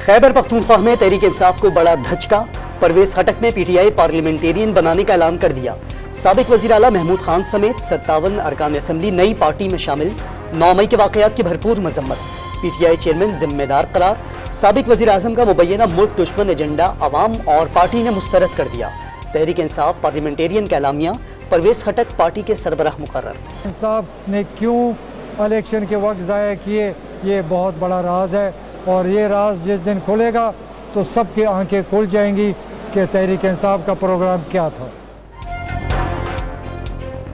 खैबर पख्तूनख्वा में तहरीक इंसाफ को बड़ा धचका। परवेज खटक ने पीटीआई पार्लियामेंटेरियन बनाने का ऐलान कर दिया। साबिक वज़ीर आला महमूद खान समेत 57 अरकान असम्बली नई पार्टी में शामिल। 9 मई के वाक़यात की भरपूर मजम्मत। पीटीआई चेयरमैन जिम्मेदार करार। साबिक वज़ीर आज़म का मुबैना मुल्क दुश्मन एजेंडा अवाम और पार्टी ने मुस्तरद कर दिया। तहरीक इंसाफ पार्लियामेंटेरियन का एलामिया। परवेज खटक पार्टी के सरबराह मुकर्रर। इंसाफ ने क्यों इलेक्शन के वक्त ज़ाया किए, ये बहुत बड़ा राज है और ये राज जिस दिन खुलेगा तो सबकी आंखें खुल जाएंगी कि तहरीक इंसाफ का प्रोग्राम क्या था।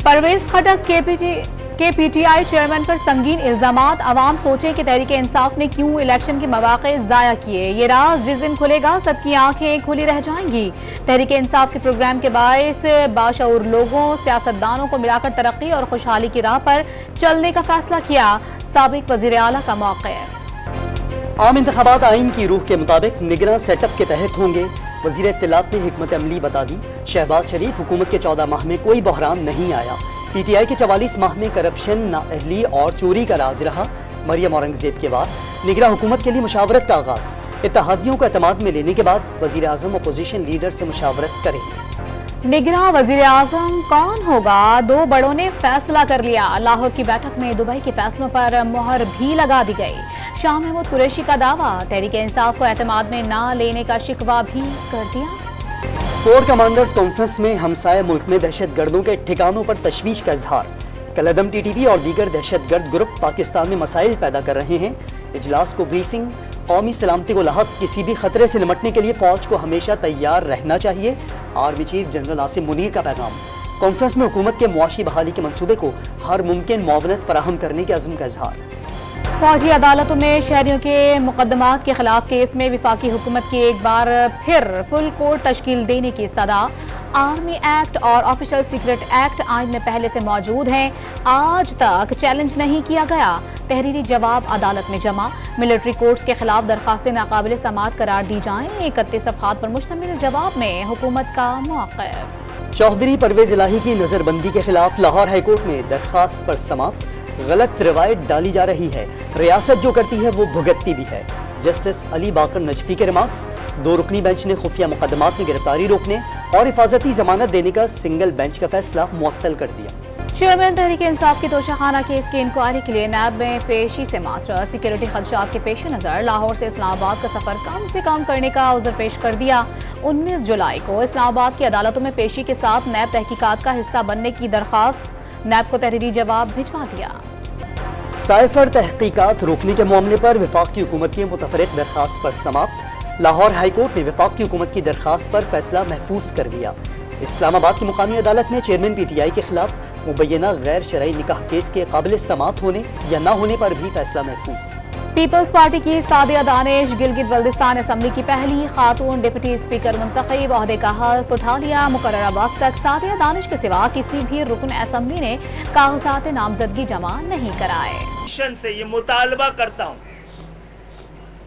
परवेज खटक के पीटीआई चेयरमैन पर संगीन इल्जामात। अवाम सोचे कि तहरीक इंसाफ ने क्यों इलेक्शन के मौके ज़ाया किए, ये राज जिस दिन खुलेगा सबकी आंखें खुली रह जाएंगी। तहरीक इंसाफ के प्रोग्राम के बायस बाशऊर लोगों सियासतदानों को मिलाकर तरक्की और खुशहाली की राह पर चलने का फैसला किया। साबिक वज़ीर आला का मौक़िफ़। आम इंतखाबात आइन की रूह के मुताबिक निगरां सेटअप के तहत होंगे। वज़ीर इत्तलात ने हिकमत अमली बता दी। शहबाज शरीफ हुकूमत के 14 माह में कोई बहरान नहीं आया। पीटीआई के 44 माह में करप्शन, नाअहली और चोरी का राज रहा। मरियम औरंगजेब के बाद निगरां हुकूमत के लिए मुशावरत का आगाज। इत्तेहादियों को एतमाद में लेने के बाद वज़ीर आज़म अपोजिशन लीडर से मुशावरत करेंगे। निगरां वज़ीर आज़म कौन होगा, 2 बड़ों ने फैसला कर लिया। लाहौर की बैठक में दुबई के फैसलों पर मोहर भी लगा दी गई। शाह महमूद कुरैशी का दावा, तहरीक इंसाफ को एतमाद में ना लेने का शिकवा भी कर दिया। कोर कमांडर्स कॉन्फ्रेंस में हमसाया मुल्क में दहशत गर्दों के ठिकानों पर तशवीश का इजहार। कलअदम टीटीपी और दीगर दहशत गर्द ग्रुप पाकिस्तान में मसाइल पैदा कर रहे हैं। इजलास को ब्रीफिंग। कौमी सलामती को लाहक किसी भी खतरे से निपटने के लिए फौज को हमेशा तैयार रहना चाहिए। Army chief general Asim Munir का पैगाम। कॉन्फ्रेंस में हुकूमत के मुआशी बहाली के मंसूबे को हर मुमकिन मुआवनत फराहम करने के अज़्म का इजहार। फौजी अदालतों में शहरियों के मुकदमात के खिलाफ केस में विफाकी हुकूमत की एक बार फिर फुल कोर्ट तश्कील देने की इस्तदा। आर्मी एक्ट और ऑफिशियल सीक्रेट एक्ट आइन में पहले से मौजूद हैं। आज तक चैलेंज नहीं किया गया। तहरीरी जवाब अदालत में जमा। मिलिट्री कोर्ट्स के खिलाफ दरखास्तें नाकाबिल समाअत करार दी जाएं। 31 सफ़हात पर मुश्तमिल जवाब में हुकूमत का मौक़िफ़। चौधरी परवेज इलाही की नजरबंदी के खिलाफ लाहौर हाईकोर्ट में दरखास्त पर समाअत। गलत रिवायत डाली जा रही है। रियासत जो करती है वो भुगतती भी है। जस्टिस अली बाकर नजफी के रिमार्क्स। 2 रुकनी बेंच ने खुफिया मुकदमात में गिरफ्तारी रोकने और हिफाजती जमानत देने का सिंगल बेंच का फैसला मुअत्तल कर दिया। चेयरमैन तहरीक इंसाफ की तोशाखाना केस की इंक्वायरी के लिए नैब में पेशी से मास्टर। सिक्योरिटी खदशात के पेश नज़र लाहौर से इस्लामाबाद का सफर कम से कम करने का उज़र पेश कर दिया। 19 जुलाई को इस्लामाबाद की अदालतों में पेशी के साथ नैब तहकीकात का हिस्सा बनने की दरखास्त। नैब को तहरीरी जवाब भिजवा दिया। साइफर तहकीकात रोकने के मामले पर वफाक की हुकूमत की मुतफरिक दरखास्त पर समाप्त। लाहौर हाईकोर्ट ने वफाक की हुकूमत की दरखास्त पर फैसला महफूज कर दिया। इस्लामाबाद की मुकामी अदालत ने चेयरमैन पीटीआई के खिलाफ मुबैना गैर शरई निकाह केस के काबिल समाअत होने या न होने पर भी फैसला महफूज। पीपल्स पार्टी की सादिया दानिश गिलगित बल्दिस्तान असम्बली की पहली खातून डिप्टी स्पीकर मुंतखब। ओहदे का हल्फ उठा लिया। मुकर्ररा वक्त तक सादिया दानिश के सिवा किसी भी रुकन असम्बली ने कागजात नामजदगी जमा नहीं कराए। से ये मुतालबा करता हूँ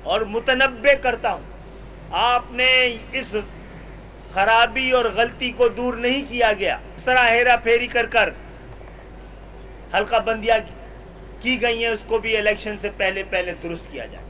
और मुतनब्बे करता हूँ, आपने इस खराबी और गलती को दूर नहीं किया गया। इस तरह हेरा फेरी कर हल्का बंदियां की गई हैं, उसको भी इलेक्शन से पहले दुरुस्त किया जाए।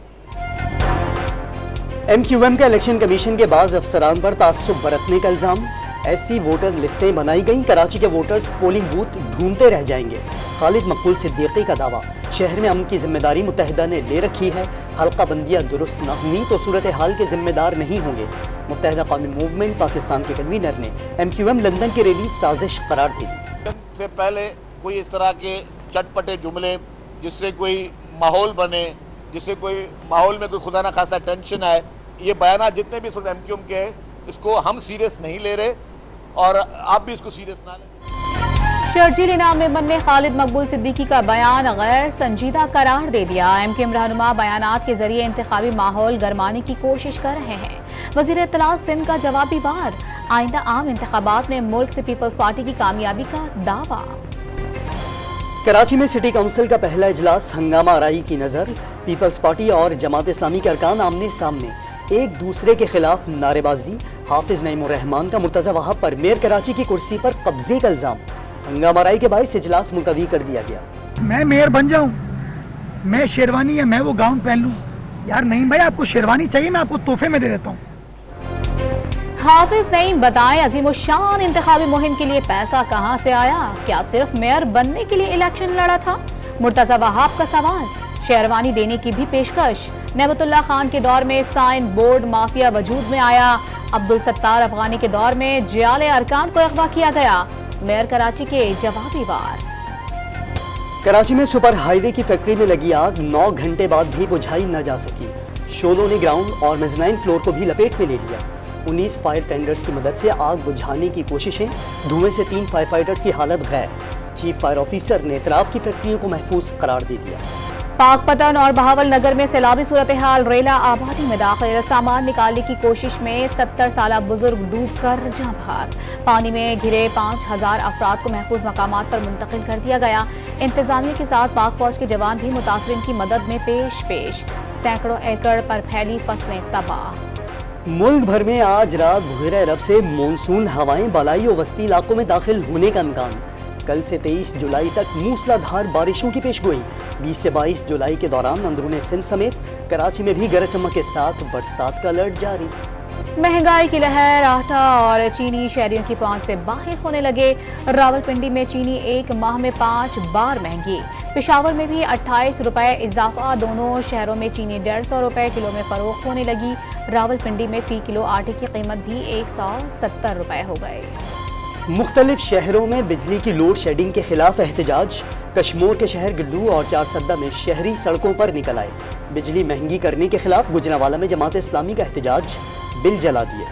MQM का इलेक्शन कमीशन के बाज़ अफसरान पर तासुब बरतने का इल्जाम। ऐसी वोटर लिस्टें बनाई गई, कराची के वोटर्स पोलिंग बूथ ढूंढते रह जाएंगे। खालिद मकबूल सिद्दीकी का दावा, शहर में अमन की जिम्मेदारी मुत्तहिदा ने ले रखी है। हल्का बंदियां दुरुस्त न हुई तो सूरत हाल के जिम्मेदार नहीं होंगे। मुत्तहिदा कौमी मूवमेंट पाकिस्तान के कन्वीनर ने MQM लंदन की रैली साजिश करार दे दी। से पहले कोई इस तरह के चटपटे जुमले जिससे कोई माहौल बने, जिससे कोई माहौल में कोई खुदा ना खासा टेंशन आए, ये बयान जितने भी इस वक्त MQM के हैं, इसको हम सीरियस नहीं ले रहे और आप भी इसको सीरियस ना लें। शर्जील इनाम मेमन ने खालिद मकबूल सिद्दीकी का बयान गैर संजीदा करार दे दिया। MQM रहनुमा बयानात के जरिए इंतखाबी माहौल गरमाने की कोशिश कर रहे हैं। वज़ीर इत्तलात सिंध का जवाबी वार। आइंदा आम इंतखाबात में मुल्क से पीपल्स पार्टी की कामयाबी का दावा। कराची में सिटी काउंसिल का पहला इजलास हंगामा आराई की नजर। पीपल्स पार्टी और जमात इस्लामी के अरकान आमने सामने, एक दूसरे के खिलाफ नारेबाजी। हाफिज नईमुर रहमान का मुर्तजा वहाब पर मेयर कराची की कुर्सी पर कब्जे का इल्जाम। हंगामा आराई के बायस इजलास मुलतवी कर दिया गया। मैं मेयर बन जाऊं, मैं शेरवानी या मैं वो गाउन पहन लूं, यार नहीं भाई, आपको शेरवानी चाहिए, मैं आपको तोहफे में दे देता हूँ। हाफिज नईम बताएं, अजीमुशान इंतखाबी मुहिम के लिए पैसा कहां से आया? क्या सिर्फ मेयर बनने के लिए इलेक्शन लड़ा था? मुर्तजा वहाब का सवाल। शेरवानी देने की भी पेशकश। नेमतुल्लाह खान के दौर में साइन बोर्ड माफिया वजूद में आया। अब्दुल सत्तार अफगानी के दौर में जियाले अरकान को अगवा किया गया। मेयर कराची के जवाबी वार। कराची में सुपर हाईवे की फैक्ट्री में लगी आग 9 घंटे बाद भी बुझाई न जा सकी। शोलों ने ग्राउंड और मेजनाइन फ्लोर को भी लपेट में ले लिया। 19 फायर टेंडर्स की मदद से आग बुझाने की कोशिशें, धुएं से 3 फायर फाइटर्स की हालत गैर। चीफ फायर ऑफिसर ने एतराफ की फैक्ट्रियों को महफूज करार दे दिया। पाकपतन और बहावल नगर में सैलाबी सूरत हाल, रेला आबादी में दाखिल। सामान निकालने की कोशिश में 70 साल बुजुर्ग डूब कर जाँ बहाक। पानी में घिरे 5000 अफराद को महफूज मकामात पर मुंतकिल कर दिया गया। इंतजामिया के साथ पाक फौज के जवान भी मुतासरीन की मदद में पेश। सैकड़ों एकड़ पर फैली फसलें तबाह। मुल्क भर में आज रात बुहर अरब से मानसून हवाएं बलाई और वस्ती इलाकों में दाखिल होने का इम्कान। कल से 23 जुलाई तक मूसलाधार बारिशों की पेशगोई। 20 से 22 जुलाई के दौरान अंदरूनी सिंध समेत कराची में भी गरज चमक के साथ बरसात का अलर्ट जारी। महंगाई की लहर, आटा और चीनी शहरियों की पहुंच से बाहर होने लगे। रावलपिंडी में चीनी एक माह में 5 बार महंगी। पेशावर में भी 28 रुपए इजाफा। दोनों शहरों में चीनी 150 रुपए किलो में फरोख्त होने लगी। रावलपिंडी में फी किलो आटे की कीमत भी 170 रुपए हो गए। मुख्तलिफ शहरों में बिजली की लोड शेडिंग के खिलाफ एहतजाज। कश्मीर के शहर गिल्लू और चारसद्दा में शहरी सड़कों पर निकल आए। बिजली महंगी करने के खिलाफ गुजरांवाला में जमात इस्लामी का एहतजाज, बिल जला दिए।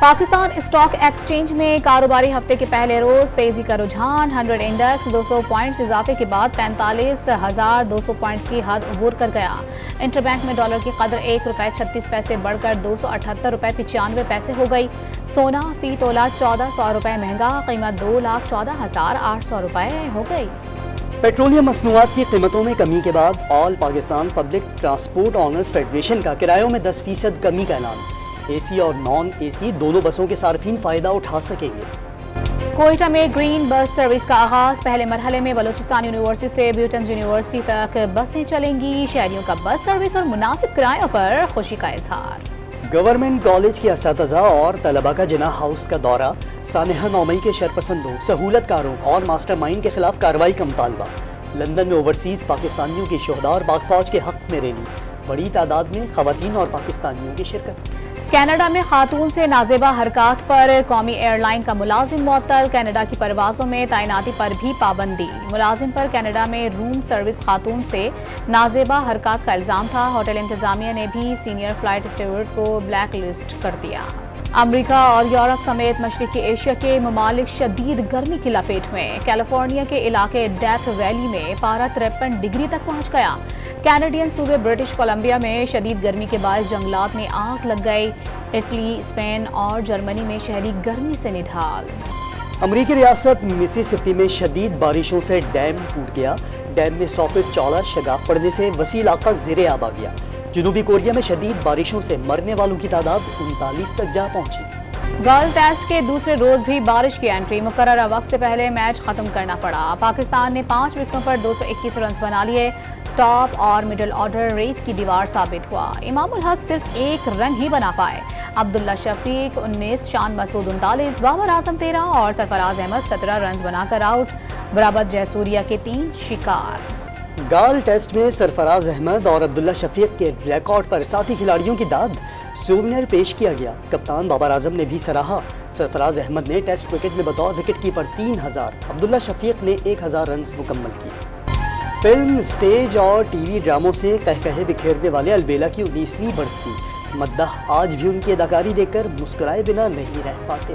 पाकिस्तान स्टॉक एक्सचेंज में कारोबारी हफ्ते के पहले रोज तेजी का रुझान। 100 इंडेक्स 200 पॉइंट्स इजाफे के बाद 45,200 पॉइंट्स की हद अबूर कर गया। इंटरबैंक में डॉलर की कदर ₹1.36 बढ़कर 278 रुपए 95 पैसे हो गई। सोना फी तोला 1400 रुपए महंगा, कीमत 2,14,800 रुपए हो गई। पेट्रोलियम मसनूआत की कीमतों में कमी के बाद all Pakistan public transport honours federation का किरायों में 10% कमी का ऐलान। एसी और नॉन एसी दोनों बसों के सार्फिन फायदा उठा सकेंगे। कोयटा में ग्रीन बस सर्विस का आगाज। पहले मरहले में बलूचिस्तान यूनिवर्सिटी से ब्यूटन यूनिवर्सिटी तक बसें चलेंगी। शहरियों का बस सर्विस और मुनासिब किरायों पर खुशी का इजहार। गवर्नमेंट कॉलेज के असातिज़ा और तलबा का जिना हाउस का दौरा। सानेहा 9 मई के शरपसंदों, सहूलतकारों और मास्टरमाइंड के खिलाफ कार्रवाई का मुतालबा। लंदन में ओवरसीज पाकिस्तानियों की शोहदा और पाक फौज के हक में रैली। बड़ी तादाद में खवातीन और पाकिस्तानियों की शिरकत। कनाडा में खातून से नाजेबा हरकत पर कौमी एयरलाइन का मुलाजिम मुअत्तल। कनाडा की परवाजों में तैनाती पर भी पाबंदी। मुलाजिम पर कनाडा में रूम सर्विस खातून से नाजेबा हरकत का इल्जाम था। होटल इंतजामिया ने भी सीनियर फ्लाइट स्टूवर्ड को ब्लैक लिस्ट कर दिया। अमेरिका और यूरोप समेत मशरकी एशिया के ममालिक शदीद गर्मी की लपेट में। कैलिफोर्निया के इलाके डेथ वैली में पारा 53 डिग्री तक पहुंच गया। कैनेडियन सूबे ब्रिटिश कोलंबिया में शदीद गर्मी के बाद जंगलात में आग लग गई। इटली, स्पेन और जर्मनी में शहरी गर्मी से निढाल। अमरीकी रियासत मिसिसिपी में शदीद बारिशों से डैम टूट गया। डैम में 100 फीट चौड़ा शगाफ पड़ने से वसी इलाका ज़ेरे आब आ गया। जनूबी कोरिया में शदीद बारिशों से मरने वालों की तादाद 39 तक जा पहुंची। गर्ल टेस्ट के दूसरे रोज भी बारिश की एंट्री। मुकर्ररा वक्त से पहले मैच खत्म करना पड़ा। पाकिस्तान ने 5 विकेटों पर 221 रन बना लिए। टॉप और मिडिल ऑर्डर रेत की दीवार साबित हुआ। इमामुल हक सिर्फ 1 रन ही बना पाए। अब्दुल्ला शफीक 19, शान मसूद 39, बाबर आजम 13 और सरफराज अहमद 17 रन बनाकर आउट। बराबर जयसूर्या के 3 शिकार। गर्ल टेस्ट में सरफराज अहमद और अब्दुल्ला शफीक के रिकॉर्ड पर साथी खिलाड़ियों की दाद। सोवेनियर पेश किया गया। कप्तान बाबर आजम ने भी सराहा। सरफराज अहमद ने टेस्ट क्रिकेट में बतौर विकेट कीपर 3000, अब्दुल्ला शफीक ने 1000 रन मुकम्मल किए। फिल्म, स्टेज और टीवी ड्रामों से कहकहे बिखेरने वाले अलबेला की 19वीं बरसी। मद्दाह आज भी उनकी अदाकारी देखकर मुस्कुराए बिना नहीं रह पाते।